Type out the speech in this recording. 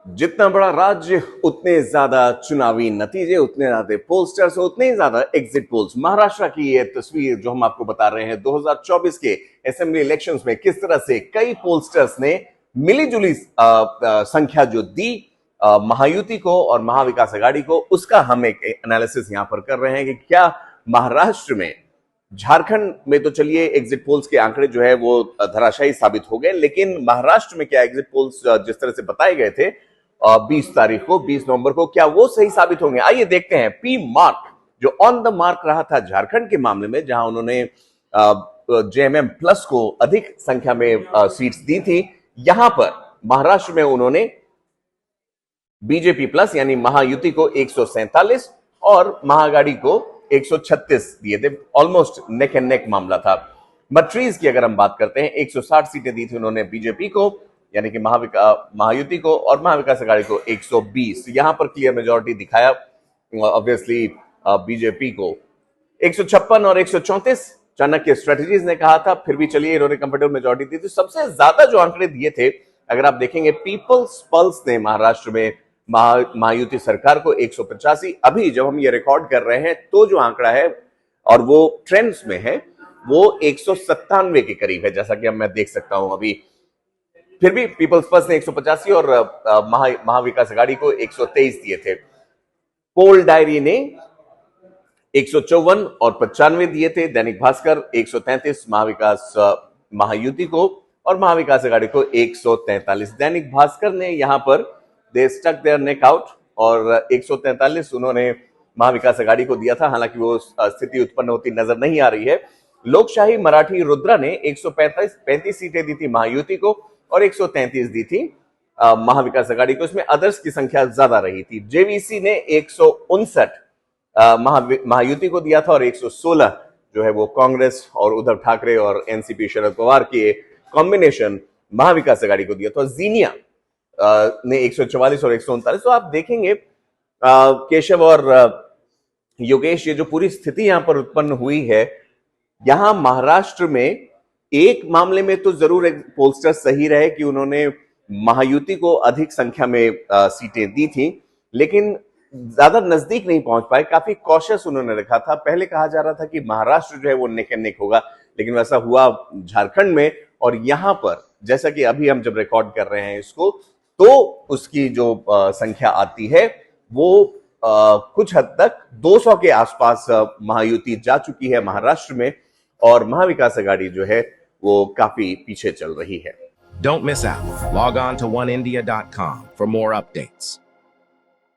जितना बड़ा राज्य उतने ज्यादा चुनावी नतीजे, उतने ज्यादा पोलस्टर्स, उतने ही ज्यादा एग्जिट पोल्स। महाराष्ट्र की ये तस्वीर जो हम आपको बता रहे हैं 2024 के असेंबली इलेक्शंस में किस तरह से कई पोलस्टर्स ने मिलीजुली संख्या जो दी महायुति को और महाविकास आघाड़ी को, उसका हम एक एनालिसिस यहां पर कर रहे हैं कि क्या महाराष्ट्र में, झारखंड में तो चलिए एग्जिट पोल्स के आंकड़े जो है वो धराशायी साबित हो गए, लेकिन महाराष्ट्र में क्या एग्जिट पोल्स जिस तरह से बताए गए थे 20 तारीख को, 20 नवंबर को, क्या वो सही साबित होंगे? आइए देखते हैं। पी मार्क जो ऑन द मार्क रहा था झारखंड के मामले में, जहां उन्होंने जेएमएम प्लस को अधिक संख्या में सीट्स दी थी, यहां पर महाराष्ट्र में उन्होंने बीजेपी प्लस यानी महायुति को 147 और महाआघाड़ी को 136 दिए थे। ऑलमोस्ट नेक एंड नेक मामला था। मट्रीज की अगर हम बात करते हैं, 160 सीटें दी थी उन्होंने बीजेपी को यानी कि महायुति को, और महाविकास आघाड़ी को 120। यहां पर क्लियर मेजोरिटी दिखाया ऑब्वियसली बीजेपी को। 156 और 134 चाणक्य स्ट्रेटजीज ने कहा था, फिर भी चलिए इन्होंने कंफर्टेबल मेजोरिटी दी थी। सबसे ज्यादा जो आंकड़े दिए थे अगर आप देखेंगे, पीपल्स पल्स ने महाराष्ट्र में महायुति सरकार को 185। अभी जब हम ये रिकॉर्ड कर रहे हैं तो जो आंकड़ा है और वो ट्रेंड्स में है वो 197 के करीब है, जैसा कि अब मैं देख सकता हूं अभी। फिर भी पीपल्स पल्स ने 185 और महाविकास आघाड़ी को 123 दिए थे। पोल डायरी ने 154 और 95 दिए थे। दैनिक भास्कर 133 महायुति को और महाविकास आघाड़ी को 143। दैनिक भास्कर ने यहां पर they stuck their neck out और 143 उन्होंने महाविकास आघाड़ी को दिया था। हालांकि वो स्थिति उत्पन्न होती नजर नहीं आ रही है। लोकशाही मराठी रुद्रा ने 135 सीटें दी थी महायुति को और 133 दी थी महाविकास आघाड़ी को। इसमें अदर्स की संख्या ज्यादा रही थी। जेवीसी ने 159 महायुति को दिया था और 116 जो है वो कांग्रेस और उद्धव ठाकरे और एनसीपी शरद पवार के कॉम्बिनेशन महाविकास आघाड़ी को दिया था। जीनिया ने 144 और 139। तो आप देखेंगे केशव और योगेश, ये जो पूरी स्थिति यहां पर उत्पन्न हुई है, यहां महाराष्ट्र में एक मामले में तो जरूर एक पोलस्टर सही रहे कि उन्होंने महायुति को अधिक संख्या में सीटें दी थी, लेकिन ज्यादा नजदीक नहीं पहुंच पाए। काफी कॉशियस उन्होंने रखा था। पहले कहा जा रहा था कि महाराष्ट्र जो है वो नेक एंड नेक होगा, लेकिन वैसा हुआ झारखंड में। और यहां पर जैसा कि अभी हम जब रिकॉर्ड कर रहे हैं इसको, तो उसकी जो संख्या आती है वो कुछ हद तक 200 के आसपास महायुति जा चुकी है महाराष्ट्र में, और महाविकास आघाड़ी जो है वो काफी पीछे चल रही है। Don't miss out. Log on to oneindia.com for more updates.